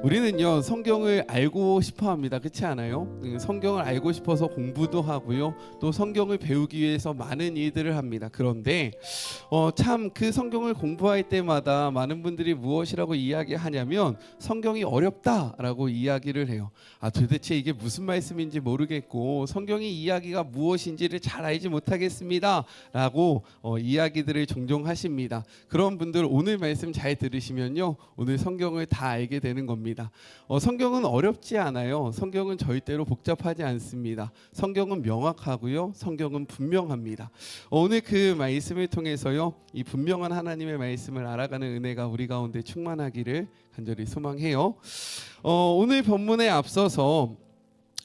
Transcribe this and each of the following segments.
우리는요 성경을 알고 싶어 합니다. 그렇지 않아요? 성경을 알고 싶어서 공부도 하고요, 또 성경을 배우기 위해서 많은 일들을 합니다. 그런데 참 그 성경을 공부할 때마다 많은 분들이 무엇이라고 이야기하냐면 성경이 어렵다라고 이야기를 해요. 도대체 이게 무슨 말씀인지 모르겠고 성경의 이야기가 무엇인지를 잘 알지 못하겠습니다 라고 이야기들을 종종 하십니다. 그런 분들 오늘 말씀 잘 들으시면요, 오늘 성경을 다 알게 되는 겁니다. 성경은 어렵지 않아요. 성경은 절대로 복잡하지 않습니다. 성경은 명확하고요, 성경은 분명합니다. 오늘 그 말씀을 통해서요, 이 분명한 하나님의 말씀을 알아가는 은혜가 우리 가운데 충만하기를 간절히 소망해요. 오늘 본문에 앞서서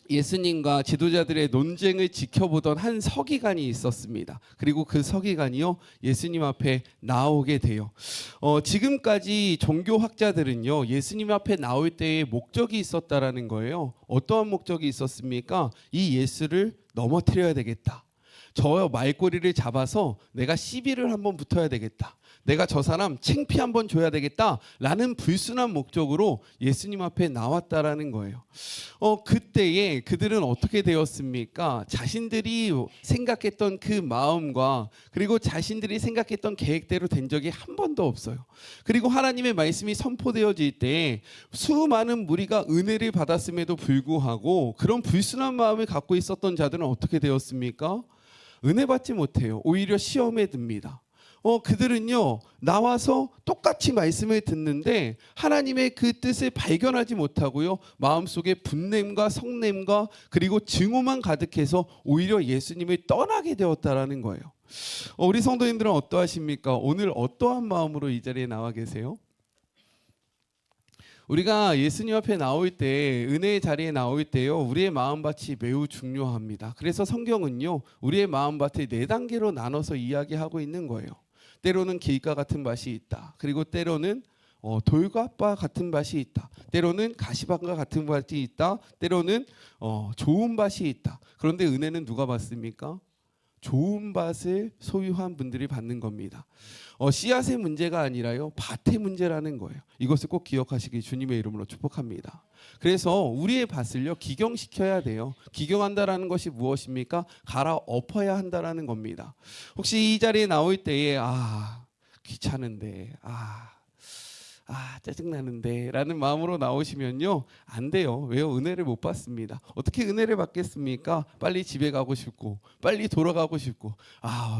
예수님과 지도자들의 논쟁을 지켜보던 한 서기관이 있었습니다. 그리고 그 서기관이요, 예수님 앞에 나오게 돼요. 지금까지 종교학자들은요, 예수님 앞에 나올 때에 목적이 있었다라는 거예요. 어떠한 목적이 있었습니까? 이 예수를 넘어뜨려야 되겠다. 저 말꼬리를 잡아서 내가 시비를 한번 붙어야 되겠다. 내가 저 사람 창피 한번 줘야 되겠다라는 불순한 목적으로 예수님 앞에 나왔다라는 거예요. 그때에 그들은 어떻게 되었습니까? 자신들이 생각했던 그 마음과 그리고 자신들이 생각했던 계획대로 된 적이 한 번도 없어요. 그리고 하나님의 말씀이 선포되어질 때 수많은 무리가 은혜를 받았음에도 불구하고 그런 불순한 마음을 갖고 있었던 자들은 어떻게 되었습니까? 은혜 받지 못해요. 오히려 시험에 듭니다. 그들은요 나와서 똑같이 말씀을 듣는데 하나님의 그 뜻을 발견하지 못하고요, 마음속에 분냄과 성냄과 그리고 증오만 가득해서 오히려 예수님을 떠나게 되었다라는 거예요. 우리 성도님들은 어떠하십니까? 오늘 어떠한 마음으로 이 자리에 나와 계세요? 우리가 예수님 앞에 나올 때, 은혜의 자리에 나올 때요, 우리의 마음밭이 매우 중요합니다. 그래서 성경은요 우리의 마음밭을 4단계로 나눠서 이야기하고 있는 거예요. 때로는 길가 같은 밭이 있다. 그리고 때로는 돌과 같은 밭이 있다. 때로는 가시밭과 같은 밭이 있다. 때로는 좋은 밭이 있다. 그런데 은혜는 누가 받습니까? 좋은 밭을 소유한 분들이 받는 겁니다. 씨앗의 문제가 아니라요, 밭의 문제라는 거예요. 이것을 꼭 기억하시기 주님의 이름으로 축복합니다. 그래서 우리의 밭을요 기경시켜야 돼요. 기경한다라는 것이 무엇입니까? 갈아엎어야 한다라는 겁니다. 혹시 이 자리에 나올 때에 귀찮은데, 짜증나는데 라는 마음으로 나오시면요 안 돼요. 왜요? 은혜를 못 받습니다. 어떻게 은혜를 받겠습니까? 빨리 집에 가고 싶고 빨리 돌아가고 싶고,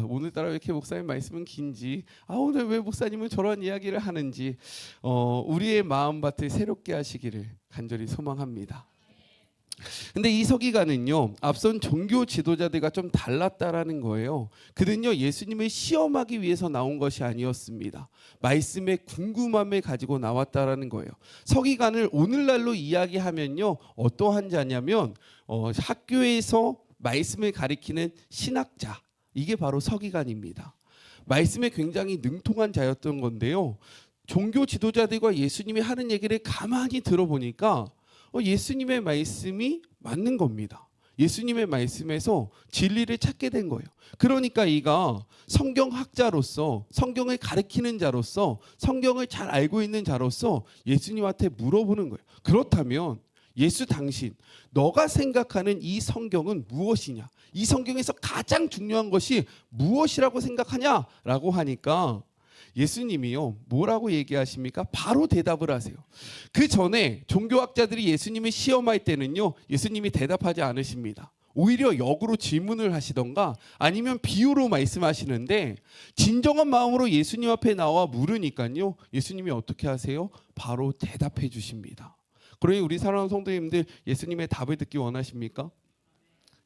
오늘따라 왜 이렇게 목사님 말씀은 긴지, 오늘 왜 목사님은 저런 이야기를 하는지, 우리의 마음밭을 새롭게 하시기를 간절히 소망합니다. 근데 이 서기관은요 앞선 종교 지도자들과 좀 달랐다라는 거예요. 그는요 예수님을 시험하기 위해서 나온 것이 아니었습니다. 말씀에 궁금함을 가지고 나왔다라는 거예요. 서기관을 오늘날로 이야기하면요 어떠한 자냐면 학교에서 말씀을 가리키는 신학자, 이게 바로 서기관입니다. 말씀에 굉장히 능통한 자였던 건데요, 종교 지도자들과 예수님이 하는 얘기를 가만히 들어보니까 예수님의 말씀이 맞는 겁니다. 예수님의 말씀에서 진리를 찾게 된 거예요. 그러니까 이가 성경학자로서, 성경을 가르치는 자로서, 성경을 잘 알고 있는 자로서 예수님한테 물어보는 거예요. 그렇다면 예수 당신, 너가 생각하는 이 성경은 무엇이냐? 이 성경에서 가장 중요한 것이 무엇이라고 생각하냐라고 하니까 예수님이요 뭐라고 얘기하십니까? 바로 대답을 하세요. 그 전에 종교학자들이 예수님을 시험할 때는요 예수님이 대답하지 않으십니다. 오히려 역으로 질문을 하시던가 아니면 비유로 말씀하시는데, 진정한 마음으로 예수님 앞에 나와 물으니까요 예수님이 어떻게 하세요? 바로 대답해 주십니다. 그러니 우리 사랑하는 성도님들, 예수님의 답을 듣기 원하십니까?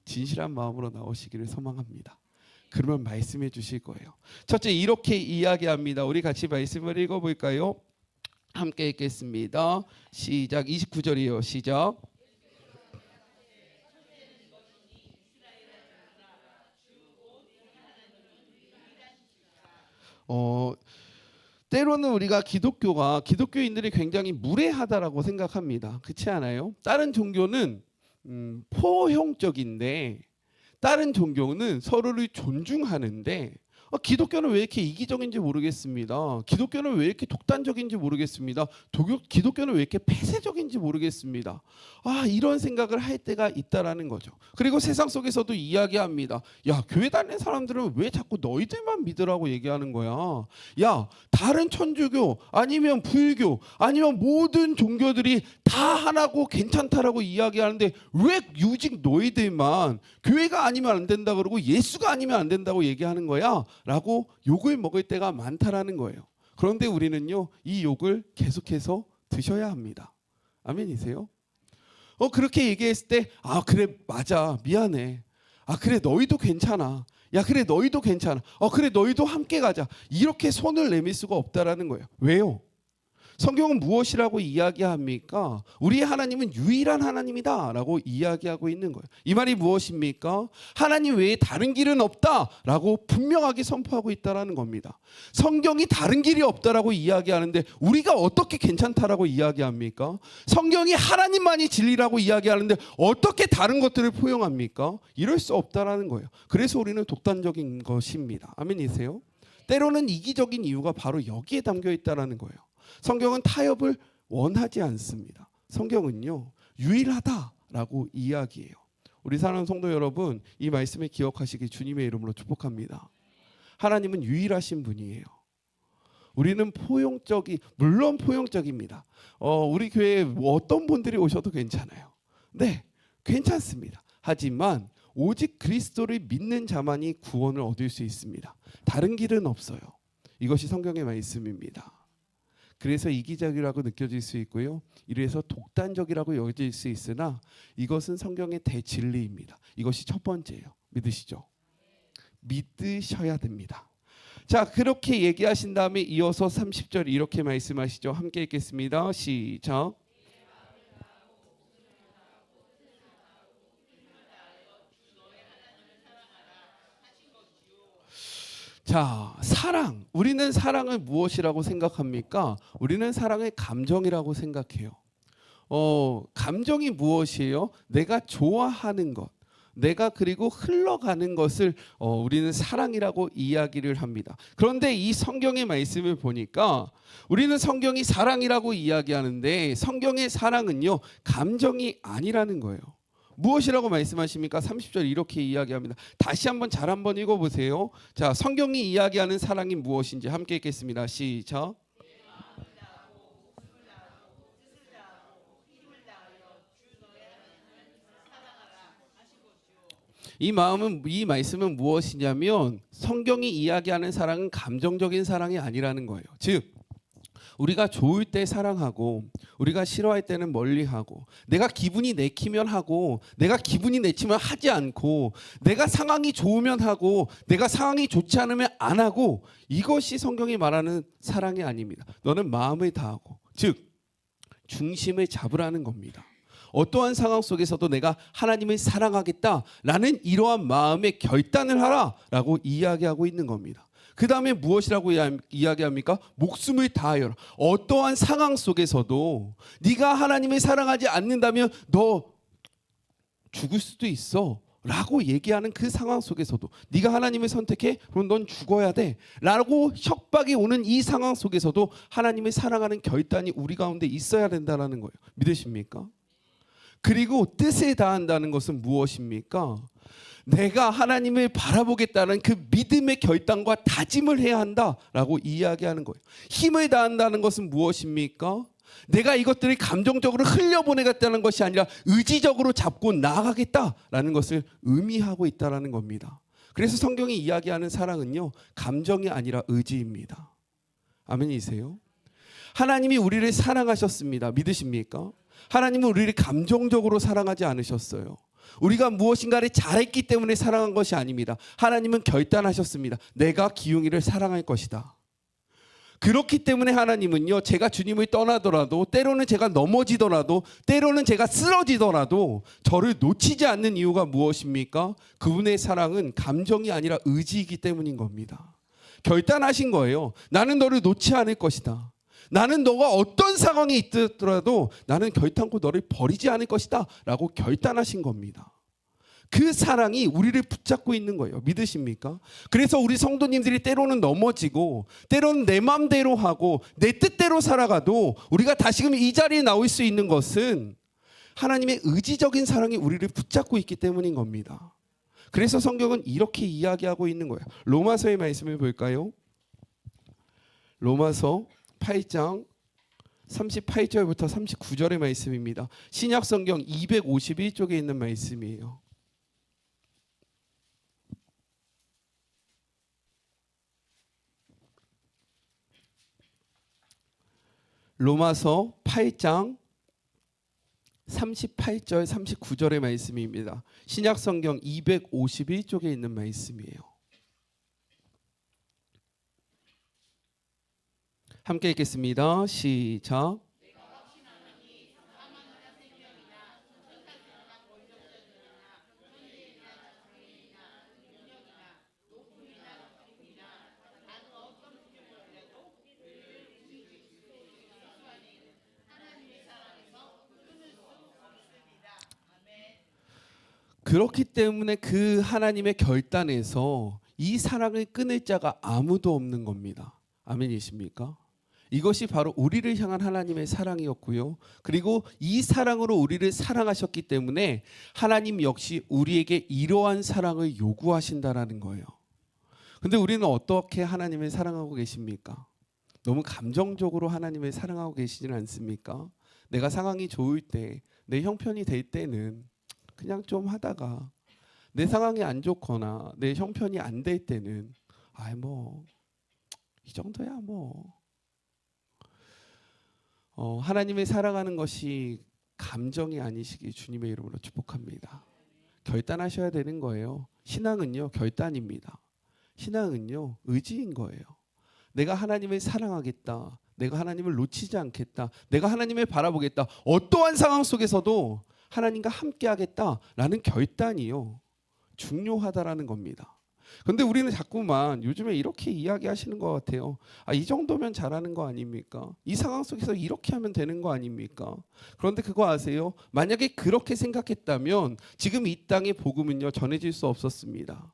진실한 마음으로 나오시기를 소망합니다. 그러면 말씀해 주실 거예요. 첫째, 이렇게 이야기합니다. 우리 같이 말씀을 읽어볼까요? 함께 읽겠습니다. 시작. 29절이에요. 시작. 때로는 우리가 기독교인들이 굉장히 무례하다라고 생각합니다. 그렇지 않아요? 다른 종교는 포용적인데, 다른 종교는 서로를 존중하는데 기독교는 왜 이렇게 이기적인지 모르겠습니다. 기독교는 왜 이렇게 독단적인지 모르겠습니다. 기독교는 왜 이렇게 폐쇄적인지 모르겠습니다. 이런 생각을 할 때가 있다라는 거죠. 그리고 세상 속에서도 이야기합니다. 야, 교회 다니는 사람들은 왜 자꾸 너희들만 믿으라고 얘기하는 거야? 야, 다른 천주교 아니면 불교 아니면 모든 종교들이 다 하나고 괜찮다라고 이야기하는데 왜 유직 너희들만 교회가 아니면 안 된다 그러고 예수가 아니면 안 된다고 얘기하는 거야? 라고 욕을 먹을 때가 많다라는 거예요. 그런데 우리는요, 이 욕을 계속해서 드셔야 합니다. 아멘이세요? 그렇게 얘기했을 때 그래 맞아 미안해. 그래 너희도 괜찮아. 야 그래 너희도 괜찮아. 그래 너희도 함께 가자. 이렇게 손을 내밀 수가 없다라는 거예요. 왜요? 성경은 무엇이라고 이야기합니까? 우리의 하나님은 유일한 하나님이다 라고 이야기하고 있는 거예요. 이 말이 무엇입니까? 하나님 외에 다른 길은 없다 라고 분명하게 선포하고 있다는 겁니다. 성경이 다른 길이 없다라고 이야기하는데 우리가 어떻게 괜찮다라고 이야기합니까? 성경이 하나님만이 진리라고 이야기하는데 어떻게 다른 것들을 포용합니까? 이럴 수 없다라는 거예요. 그래서 우리는 독단적인 것입니다. 아멘이세요? 때로는 이기적인 이유가 바로 여기에 담겨 있다는 거예요. 성경은 타협을 원하지 않습니다. 성경은요 유일하다라고 이야기해요. 우리 사랑하는 성도 여러분, 이 말씀을 기억하시기 주님의 이름으로 축복합니다. 하나님은 유일하신 분이에요. 우리는 물론 포용적입니다. 우리 교회에 어떤 분들이 오셔도 괜찮아요. 네, 괜찮습니다. 하지만 오직 그리스도를 믿는 자만이 구원을 얻을 수 있습니다. 다른 길은 없어요. 이것이 성경의 말씀입니다. 그래서 이기적이라고 느껴질 수 있고요. 이래서 독단적이라고 여겨질 수 있으나 이것은 성경의 대진리입니다. 이것이 첫 번째예요. 믿으시죠? 믿으셔야 됩니다. 자, 그렇게 얘기하신 다음에 이어서 30절 이렇게 말씀하시죠. 함께 읽겠습니다. 시작. 자, 사랑. 우리는 사랑을 무엇이라고 생각합니까? 우리는 사랑을 감정이라고 생각해요. 감정이 무엇이에요? 내가 좋아하는 것. 내가 그리고 흘러가는 것을 우리는 사랑이라고 이야기를 합니다. 그런데 이 성경의 말씀을 보니까 우리는 성경이 사랑이라고 이야기하는데 성경의 사랑은요, 감정이 아니라는 거예요. 무엇이라고 말씀하십니까? 30절 이렇게 이야기합니다. 다시 한번 잘 한번 읽어보세요. 자, 성경이 이야기하는 사랑이 무엇인지 함께 읽겠습니다. 시작. 이 말씀은 무엇이냐면 성경이 이야기하는 사랑은 감정적인 사랑이 아니라는 거예요. 즉 우리가 좋을 때 사랑하고 우리가 싫어할 때는 멀리하고 내가 기분이 내키면 하고 내가 기분이 내키면 하지 않고 내가 상황이 좋으면 하고 내가 상황이 좋지 않으면 안 하고 이것이 성경이 말하는 사랑이 아닙니다. 너는 마음을 다하고 즉 중심을 잡으라는 겁니다. 어떠한 상황 속에서도 내가 하나님을 사랑하겠다라는 이러한 마음의 결단을 하라라고 이야기하고 있는 겁니다. 그 다음에 무엇이라고 이야기합니까? 목숨을 다하여라. 어떠한 상황 속에서도 네가 하나님을 사랑하지 않는다면 너 죽을 수도 있어 라고 얘기하는 그 상황 속에서도 네가 하나님을 선택해? 그럼 넌 죽어야 돼 라고 협박이 오는 이 상황 속에서도 하나님을 사랑하는 결단이 우리 가운데 있어야 된다는 거예요. 믿으십니까? 그리고 뜻을 다한다는 것은 무엇입니까? 내가 하나님을 바라보겠다는 그 믿음의 결단과 다짐을 해야 한다라고 이야기하는 거예요. 힘을 다한다는 것은 무엇입니까? 내가 이것들을 감정적으로 흘려보내겠다는 것이 아니라 의지적으로 잡고 나아가겠다라는 것을 의미하고 있다는 겁니다. 그래서 성경이 이야기하는 사랑은요, 감정이 아니라 의지입니다. 아멘이세요? 하나님이 우리를 사랑하셨습니다. 믿으십니까? 하나님은 우리를 감정적으로 사랑하지 않으셨어요. 우리가 무엇인가를 잘했기 때문에 사랑한 것이 아닙니다. 하나님은 결단하셨습니다. 내가 기용이를 사랑할 것이다. 그렇기 때문에 하나님은요, 제가 주님을 떠나더라도 때로는 제가 넘어지더라도 때로는 제가 쓰러지더라도 저를 놓치지 않는 이유가 무엇입니까? 그분의 사랑은 감정이 아니라 의지이기 때문인 겁니다. 결단하신 거예요. 나는 너를 놓지 않을 것이다. 나는 너가 어떤 상황이 있더라도 나는 결단코 너를 버리지 않을 것이다 라고 결단하신 겁니다. 그 사랑이 우리를 붙잡고 있는 거예요. 믿으십니까? 그래서 우리 성도님들이 때로는 넘어지고 때로는 내 마음대로 하고 내 뜻대로 살아가도 우리가 다시금 이 자리에 나올 수 있는 것은 하나님의 의지적인 사랑이 우리를 붙잡고 있기 때문인 겁니다. 그래서 성경은 이렇게 이야기하고 있는 거예요. 로마서의 말씀을 볼까요? 로마서 8장 38절부터 39절의 말씀입니다. 신약 성경 251쪽에 있는 말씀이에요. 로마서 8장 38절 39절의 말씀입니다. 신약 성경 251쪽에 있는 말씀이에요. 함께 읽겠습니다. 시작. 그렇기 때문에 그 하나님의 결단에서 이 사랑을 끊을 자가 아무도 없는 겁니다. 아멘이십니까? 이것이 바로 우리를 향한 하나님의 사랑이었고요. 그리고 이 사랑으로 우리를 사랑하셨기 때문에 하나님 역시 우리에게 이러한 사랑을 요구하신다라는 거예요. 근데 우리는 어떻게 하나님을 사랑하고 계십니까? 너무 감정적으로 하나님을 사랑하고 계시지는 않습니까? 내가 상황이 좋을 때, 내 형편이 될 때는 그냥 좀 하다가 내 상황이 안 좋거나 내 형편이 안 될 때는 이 정도야 하나님을 사랑하는 것이 감정이 아니시길 주님의 이름으로 축복합니다. 결단하셔야 되는 거예요. 신앙은요 결단입니다. 신앙은요 의지인 거예요. 내가 하나님을 사랑하겠다. 내가 하나님을 놓치지 않겠다. 내가 하나님을 바라보겠다. 어떠한 상황 속에서도 하나님과 함께 하겠다라는 결단이요 중요하다라는 겁니다. 근데 우리는 자꾸만 요즘에 이렇게 이야기하시는 것 같아요. 이 정도면 잘하는 거 아닙니까? 이 상황 속에서 이렇게 하면 되는 거 아닙니까? 그런데 그거 아세요? 만약에 그렇게 생각했다면 지금 이 땅의 복음은요 전해질 수 없었습니다.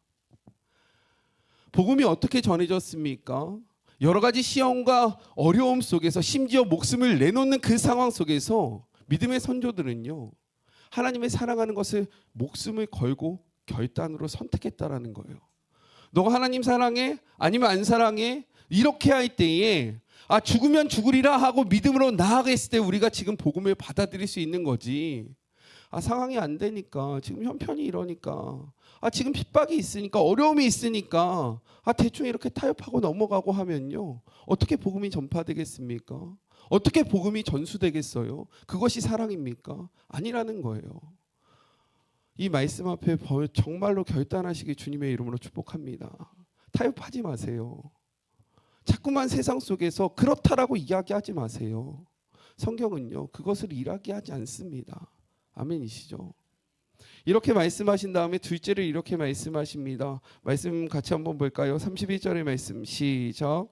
복음이 어떻게 전해졌습니까? 여러 가지 시험과 어려움 속에서 심지어 목숨을 내놓는 그 상황 속에서 믿음의 선조들은요 하나님의 사랑하는 것을 목숨을 걸고 결단으로 선택했다라는 거예요. 너가 하나님 사랑해? 아니면 안 사랑해? 이렇게 할 때에 죽으면 죽으리라 하고 믿음으로 나아갔을 때 우리가 지금 복음을 받아들일 수 있는 거지. 상황이 안 되니까 지금 형편이 이러니까 지금 핍박이 있으니까 어려움이 있으니까 대충 이렇게 타협하고 넘어가고 하면요 어떻게 복음이 전파되겠습니까? 어떻게 복음이 전수되겠어요? 그것이 사랑입니까? 아니라는 거예요. 이 말씀 앞에 정말로 결단하시기 주님의 이름으로 축복합니다. 타협하지 마세요. 자꾸만 세상 속에서 그렇다라고 이야기하지 마세요. 성경은요 그것을 이야기하지 않습니다. 아멘이시죠? 이렇게 말씀하신 다음에 둘째를 이렇게 말씀하십니다. 말씀 같이 한번 볼까요? 31절의 말씀 시작.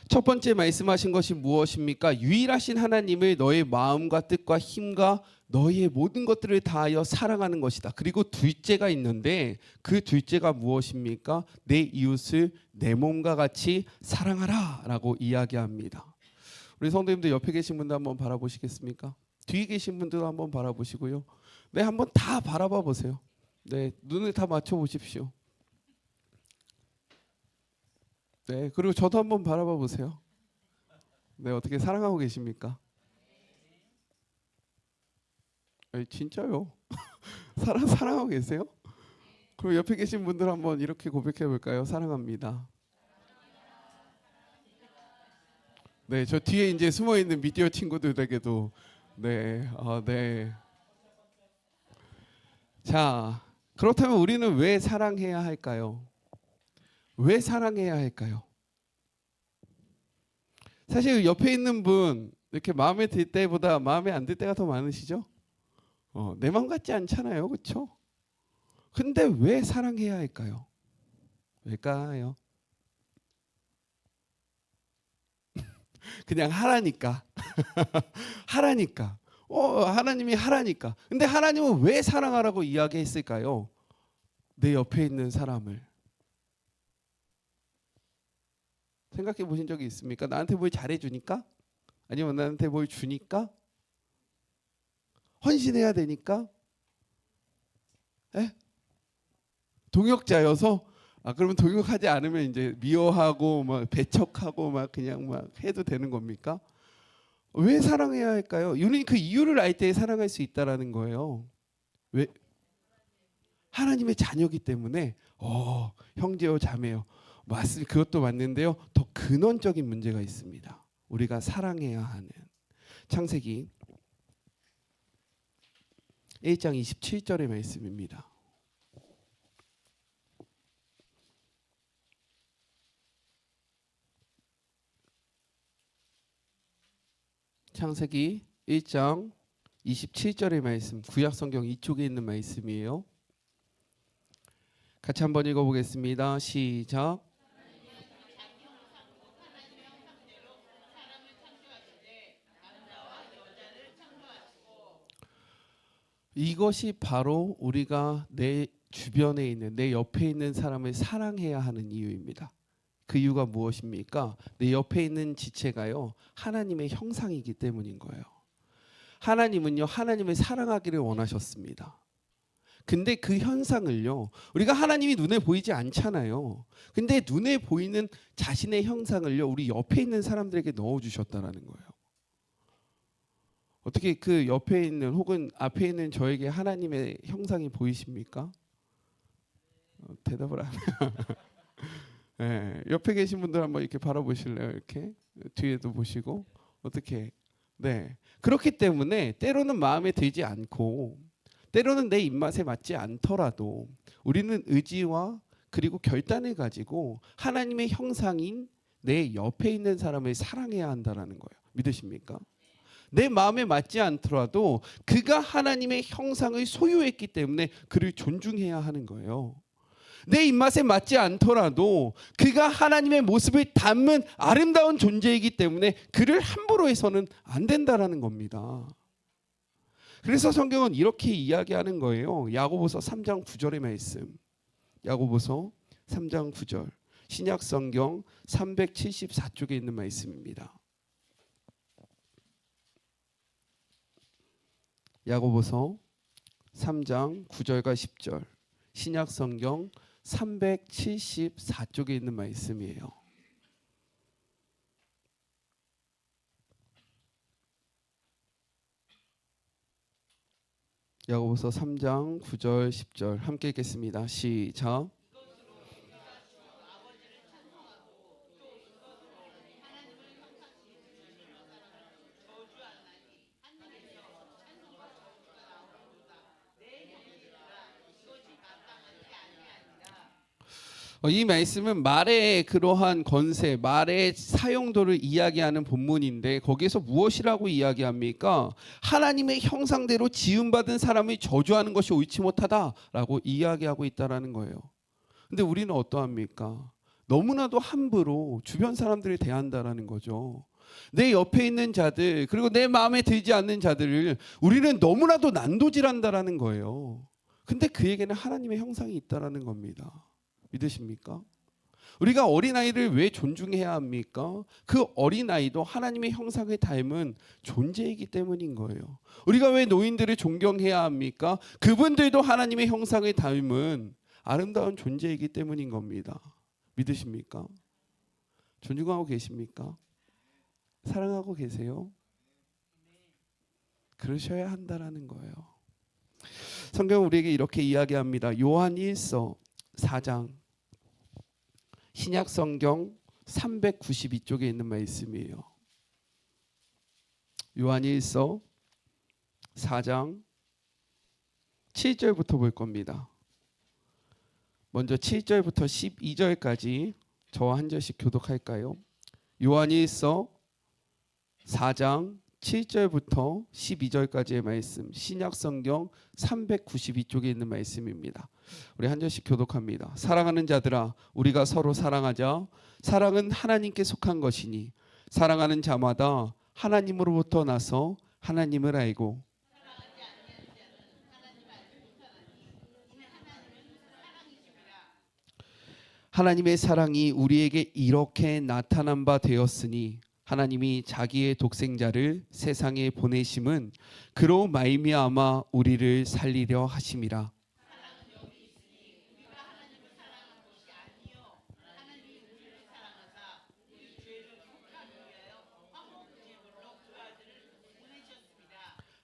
첫 번째 말씀하신 것이 무엇입니까? 유일하신 하나님을 너의 마음과 뜻과 힘과 너의 모든 것들을 다하여 사랑하는 것이다. 그리고 둘째가 있는데 그 둘째가 무엇입니까? 내 이웃을 내 몸과 같이 사랑하라 라고 이야기합니다. 우리 성도님들 옆에 계신 분들 한번 바라보시겠습니까? 뒤에 계신 분들도 한번 바라보시고요. 네, 한번 다 바라봐 보세요. 네, 눈을 다 맞춰 보십시오. 네, 그리고 저도 한번 바라봐 보세요. 네, 어떻게 사랑하고 계십니까? 진짜요? 사랑하고 계세요? 그럼 옆에 계신 분들 한번 이렇게 고백해 볼까요? 사랑합니다. 네, 저 뒤에 이제 숨어 있는 미디어 친구들에게도 네. 자, 그렇다면 우리는 왜 사랑해야 할까요? 왜 사랑해야 할까요? 사실 옆에 있는 분 이렇게 마음에 들 때보다 마음에 안 들 때가 더 많으시죠? 내 마음 같지 않잖아요, 그렇죠? 근데 왜 사랑해야 할까요? 왜일까요? 그냥 하라니까. 하라니까. 하나님이 하라니까. 근데 하나님은 왜 사랑하라고 이야기했을까요? 내 옆에 있는 사람을. 생각해 보신 적이 있습니까? 나한테 뭘 잘해주니까? 아니면 나한테 뭘 주니까? 헌신해야 되니까? 에? 동역자여서? 그러면 동역하지 않으면 이제 미워하고 막 배척하고 막 그냥 막 해도 되는 겁니까? 왜 사랑해야 할까요? 우리는 그 이유를 알 때 사랑할 수 있다라는 거예요. 왜? 하나님의 자녀이기 때문에 형제요 자매요. 맞습니다. 그것도 맞는데요. 더 근원적인 문제가 있습니다. 우리가 사랑해야 하는. 창세기 1장 27절의 말씀입니다. 창세기 1장 27절의 말씀, 구약성경 이쪽에 있는 말씀이에요. 같이 한번 읽어보겠습니다. 시작. 이것이 바로 우리가 내 주변에 있는, 내 옆에 있는 사람을 사랑해야 하는 이유입니다. 그 이유가 무엇입니까? 내 옆에 있는 지체가요, 하나님의 형상이기 때문인 거예요. 하나님은요, 하나님을 사랑하기를 원하셨습니다. 근데 그 현상을요, 우리가 하나님이 눈에 보이지 않잖아요. 근데 눈에 보이는 자신의 형상을요, 우리 옆에 있는 사람들에게 넣어주셨다는 거예요. 어떻게 그 옆에 있는 혹은 앞에 있는 저에게 하나님의 형상이 보이십니까? 대답을 안 해요. 네, 옆에 계신 분들 한번 이렇게 바라보실래요? 이렇게 뒤에도 보시고 어떻게? 네, 그렇기 때문에 때로는 마음에 들지 않고 때로는 내 입맛에 맞지 않더라도 우리는 의지와 그리고 결단을 가지고 하나님의 형상인 내 옆에 있는 사람을 사랑해야 한다라는 거예요. 믿으십니까? 내 마음에 맞지 않더라도 그가 하나님의 형상을 소유했기 때문에 그를 존중해야 하는 거예요. 내 입맛에 맞지 않더라도 그가 하나님의 모습을 담은 아름다운 존재이기 때문에 그를 함부로 해서는 안 된다라는 겁니다. 그래서 성경은 이렇게 이야기하는 거예요. 야고보서 3장 9절의 말씀. 야고보서 3장 9절. 신약 성경 374쪽에 있는 말씀입니다. 야고보서 3장 9절과 10절. 신약 성경 374쪽에 있는 말씀이에요. 야고보서 3장 9절 10절 함께 읽겠습니다. 시작. 이 말씀은 말의 그러한 권세, 말의 사용도를 이야기하는 본문인데 거기에서 무엇이라고 이야기합니까? 하나님의 형상대로 지음받은 사람을 저주하는 것이 옳지 못하다라고 이야기하고 있다는 거예요. 근데 우리는 어떠합니까? 너무나도 함부로 주변 사람들을 대한다라는 거죠. 내 옆에 있는 자들, 그리고 내 마음에 들지 않는 자들을 우리는 너무나도 난도질한다라는 거예요. 근데 그에게는 하나님의 형상이 있다라는 겁니다. 믿으십니까? 우리가 어린아이를 왜 존중해야 합니까? 그 어린아이도 하나님의 형상을 닮은 존재이기 때문인 거예요. 우리가 왜 노인들을 존경해야 합니까? 그분들도 하나님의 형상을 닮은 아름다운 존재이기 때문인 겁니다. 믿으십니까? 존중하고 계십니까? 사랑하고 계세요? 그러셔야 한다라는 거예요. 성경은 우리에게 이렇게 이야기합니다. 요한 1서 4장 신약 성경 392쪽에 있는 말씀이에요. 요한 1서 4장 7절부터 볼 겁니다. 먼저 7절부터 12절까지 저와 한 절씩 교독할까요? 요한 1서 4장 7절부터 12절까지의 말씀, 신약 성경 392쪽에 있는 말씀입니다. 우리 한 절씩 교독합니다. 사랑하는 자들아, 우리가 서로 사랑하자. 사랑은 하나님께 속한 것이니 사랑하는 자마다 하나님으로부터 나서 하나님을 알고 하나님의 사랑이 우리에게 이렇게 나타난 바 되었으니 하나님이 자기의 독생자를 세상에 보내심은 그로 말미암아 우리를 살리려 하심이라.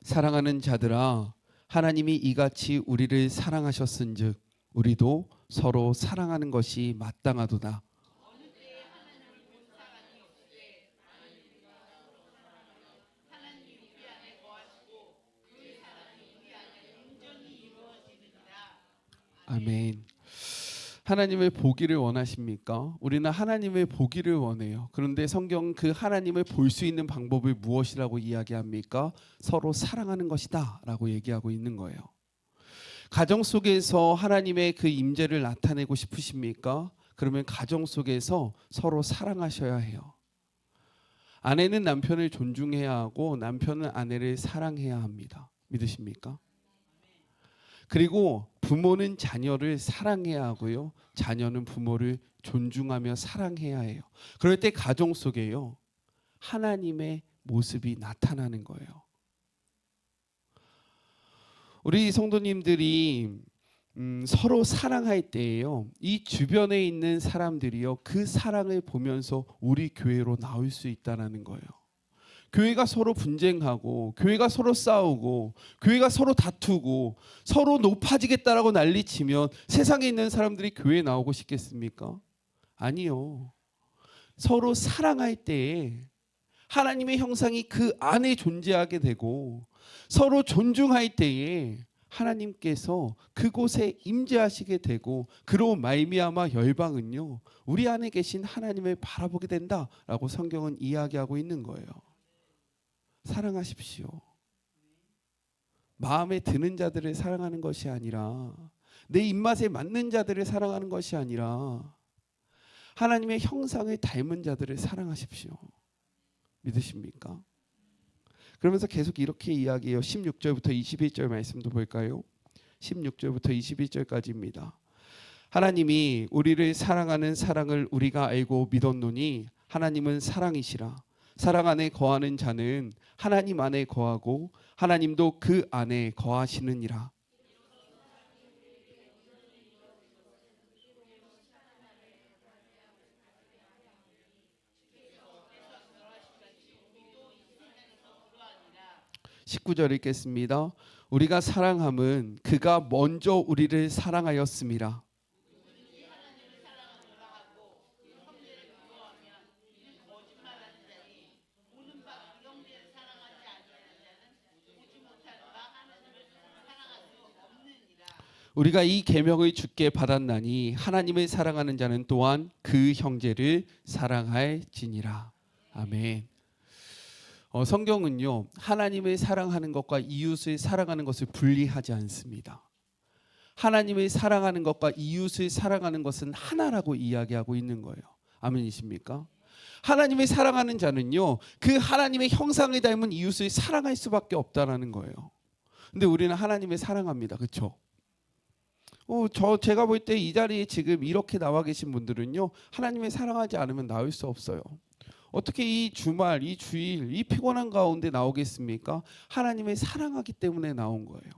사랑하는 자들아, 하나님이 이같이 우리를 사랑하셨은즉 우리도 서로 사랑하는 것이 마땅하도다. 아멘. 하나님을 보기를 원하십니까? 우리는 하나님을 보기를 원해요. 그런데 성경 그 하나님을 볼 수 있는 방법을 무엇이라고 이야기합니까? 서로 사랑하는 것이다 라고 얘기하고 있는 거예요. 가정 속에서 하나님의 그 임재를 나타내고 싶으십니까? 그러면 가정 속에서 서로 사랑하셔야 해요. 아내는 남편을 존중해야 하고 남편은 아내를 사랑해야 합니다. 믿으십니까? 그리고 부모는 자녀를 사랑해야 하고요. 자녀는 부모를 존중하며 사랑해야 해요. 그럴 때 가정 속에요. 하나님의 모습이 나타나는 거예요. 우리 성도님들이 서로 사랑할 때에요. 이 주변에 있는 사람들이요. 그 사랑을 보면서 우리 교회로 나올 수 있다는 거예요. 교회가 서로 분쟁하고 교회가 서로 싸우고 교회가 서로 다투고 서로 높아지겠다라고 난리치면 세상에 있는 사람들이 교회에 나오고 싶겠습니까? 아니요. 서로 사랑할 때에 하나님의 형상이 그 안에 존재하게 되고 서로 존중할 때에 하나님께서 그곳에 임재하시게 되고 그로 말미암아 열방은요 우리 안에 계신 하나님을 바라보게 된다라고 성경은 이야기하고 있는 거예요. 사랑하십시오. 마음에 드는 자들을 사랑하는 것이 아니라 내 입맛에 맞는 자들을 사랑하는 것이 아니라 하나님의 형상을 닮은 자들을 사랑하십시오. 믿으십니까? 그러면서 계속 이렇게 이야기해요. 16절부터 21절 말씀도 볼까요? 16절부터 21절까지입니다. 하나님이 우리를 사랑하는 사랑을 우리가 알고 믿었노니 하나님은 사랑이시라. 사랑 안에 거하는 자는 하나님 안에 거하고 하나님도 그 안에 거하시느니라. (19절) 읽겠습니다. 우리가 사랑함은 그가 먼저 우리를 사랑하였음이라. 우리가 이 계명을 주께 받았나니 하나님을 사랑하는 자는 또한 그 형제를 사랑할지니라. 아멘. 성경은요 하나님을 사랑하는 것과 이웃을 사랑하는 것을 분리하지 않습니다. 하나님을 사랑하는 것과 이웃을 사랑하는 것은 하나라고 이야기하고 있는 거예요. 아멘이십니까? 하나님을 사랑하는 자는요 그 하나님의 형상을 닮은 이웃을 사랑할 수밖에 없다라는 거예요. 근데 우리는 하나님을 사랑합니다. 그렇죠? 제가 볼 때 이 자리에 지금 이렇게 나와 계신 분들은요 하나님을 사랑하지 않으면 나올 수 없어요. 어떻게 이 주말, 이 주일, 이 피곤한 가운데 나오겠습니까? 하나님을 사랑하기 때문에 나온 거예요.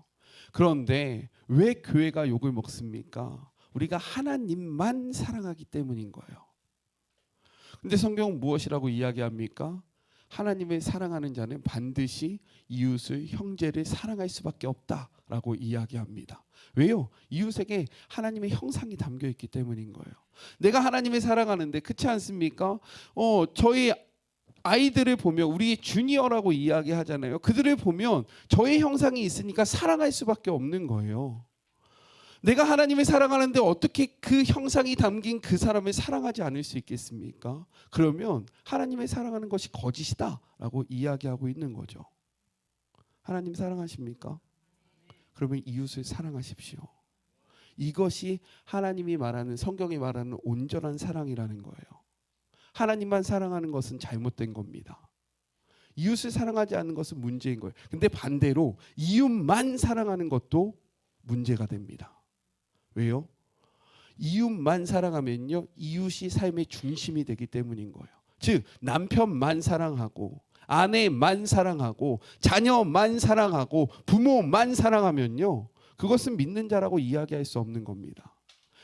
그런데 왜 교회가 욕을 먹습니까? 우리가 하나님만 사랑하기 때문인 거예요. 근데 성경은 무엇이라고 이야기합니까? 하나님을 사랑하는 자는 반드시 이웃을, 형제를 사랑할 수밖에 없다라고 이야기합니다. 왜요? 이웃에게 하나님의 형상이 담겨 있기 때문인 거예요. 내가 하나님을 사랑하는데 그렇지 않습니까? 저희 아이들을 보면 우리 주니어라고 이야기하잖아요. 그들을 보면 저의 형상이 있으니까 사랑할 수밖에 없는 거예요. 내가 하나님을 사랑하는데 어떻게 그 형상이 담긴 그 사람을 사랑하지 않을 수 있겠습니까? 그러면 하나님을 사랑하는 것이 거짓이다라고 이야기하고 있는 거죠. 하나님 사랑하십니까? 그러면 이웃을 사랑하십시오. 이것이 하나님이 말하는, 성경이 말하는 온전한 사랑이라는 거예요. 하나님만 사랑하는 것은 잘못된 겁니다. 이웃을 사랑하지 않는 것은 문제인 거예요. 근데 반대로 이웃만 사랑하는 것도 문제가 됩니다. 왜요? 이웃만 사랑하면요, 이웃이 삶의 중심이 되기 때문인 거예요. 즉 남편만 사랑하고 아내만 사랑하고 자녀만 사랑하고 부모만 사랑하면요, 그것은 믿는 자라고 이야기할 수 없는 겁니다.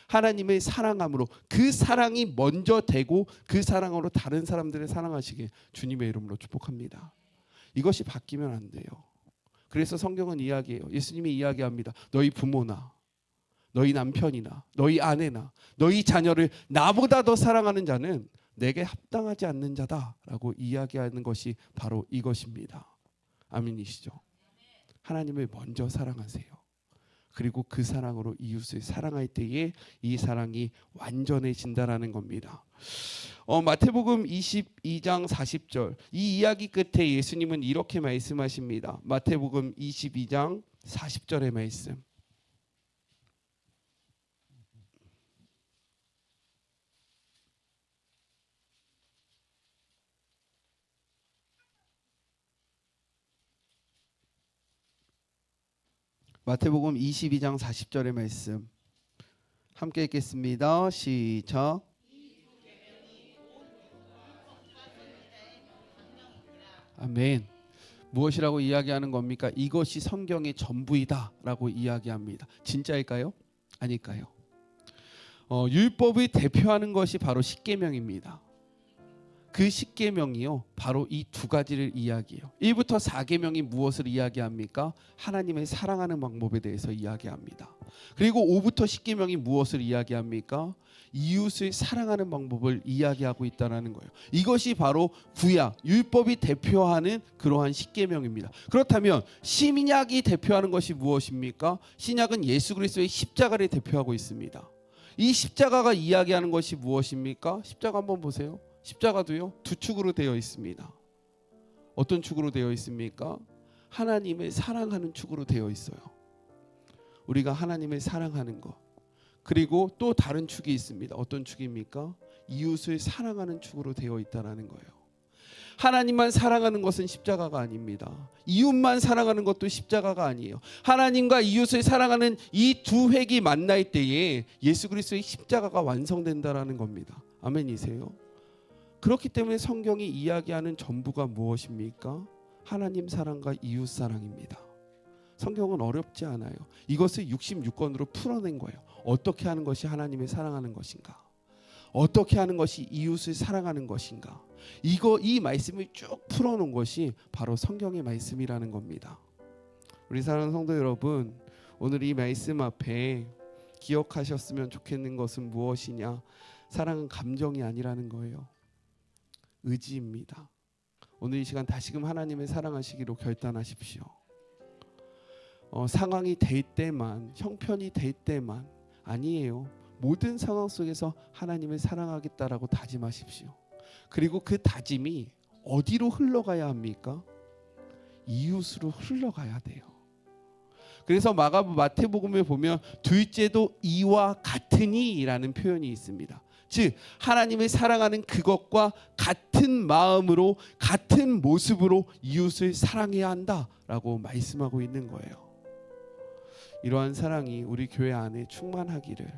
하나님의 사랑함으로 그 사랑이 먼저 되고 그 사랑으로 다른 사람들을 사랑하시길 주님의 이름으로 축복합니다. 이것이 바뀌면 안 돼요. 그래서 성경은 이야기해요. 예수님이 이야기합니다. 너희 부모나 너희 남편이나 너희 아내나 너희 자녀를 나보다 더 사랑하는 자는 내게 합당하지 않는 자다라고 이야기하는 것이 바로 이것입니다. 아멘이시죠? 하나님을 먼저 사랑하세요. 그리고 그 사랑으로 이웃을 사랑할 때에 이 사랑이 완전해진다라는 겁니다. 마태복음 22장 40절, 이 이야기 끝에 예수님은 이렇게 말씀하십니다. 마태복음 22장 40절의 말씀. 마태복음 22장 40절의 말씀 함께 읽겠습니다. 시작. 아멘. 무엇이라고 이야기하는 겁니까? 이것이 성경의 전부이다 라고 이야기합니다. 진짜일까요? 아닐까요? 율법을 대표하는 것이 바로 십계명입니다. 그 십계명이요, 바로 이 두 가지를 이야기해요. 1부터 4계명이 무엇을 이야기합니까? 하나님을 사랑하는 방법에 대해서 이야기합니다. 그리고 5부터 10계명이 무엇을 이야기합니까? 이웃을 사랑하는 방법을 이야기하고 있다는 거예요. 이것이 바로 구약, 율법이 대표하는 그러한 십계명입니다. 그렇다면 신약이 대표하는 것이 무엇입니까? 신약은 예수 그리스도의 십자가를 대표하고 있습니다. 이 십자가가 이야기하는 것이 무엇입니까? 십자가 한번 보세요. 십자가도요, 두 축으로 되어 있습니다. 어떤 축으로 되어 있습니까? 하나님을 사랑하는 축으로 되어 있어요. 우리가 하나님을 사랑하는 것. 그리고 또 다른 축이 있습니다. 어떤 축입니까? 이웃을 사랑하는 축으로 되어 있다는 거예요. 하나님만 사랑하는 것은 십자가가 아닙니다. 이웃만 사랑하는 것도 십자가가 아니에요. 하나님과 이웃을 사랑하는 이 두 획이 만날 때에 예수 그리스도의 십자가가 완성된다라는 겁니다. 아멘이세요? 그렇기 때문에 성경이 이야기하는 전부가 무엇입니까? 하나님 사랑과 이웃 사랑입니다. 성경은 어렵지 않아요. 이것을 66권으로 풀어낸 거예요. 어떻게 하는 것이 하나님을 사랑하는 것인가? 어떻게 하는 것이 이웃을 사랑하는 것인가? 이 말씀을 쭉 풀어놓은 것이 바로 성경의 말씀이라는 겁니다. 우리 사랑하는 성도 여러분, 오늘 이 말씀 앞에 기억하셨으면 좋겠는 것은 무엇이냐? 사랑은 감정이 아니라는 거예요. 의지입니다. 오늘 이 시간 다시금 하나님을 사랑하시기로 결단하십시오. 상황이 될 때만, 형편이 될 때만 아니에요. 모든 상황 속에서 하나님을 사랑하겠다라고 다짐하십시오. 그리고 그 다짐이 어디로 흘러가야 합니까? 이웃으로 흘러가야 돼요. 그래서 마태복음에 보면 둘째도 이와 같으니라는 표현이 있습니다. 즉 하나님을 사랑하는 그것과 같은 마음으로 같은 모습으로 이웃을 사랑해야 한다라고 말씀하고 있는 거예요. 이러한 사랑이 우리 교회 안에 충만하기를,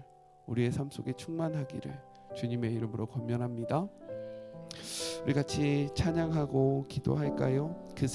우리의 삶 속에 충만하기를 주님의 이름으로 권면합니다. 우리 같이 찬양하고 기도할까요? 그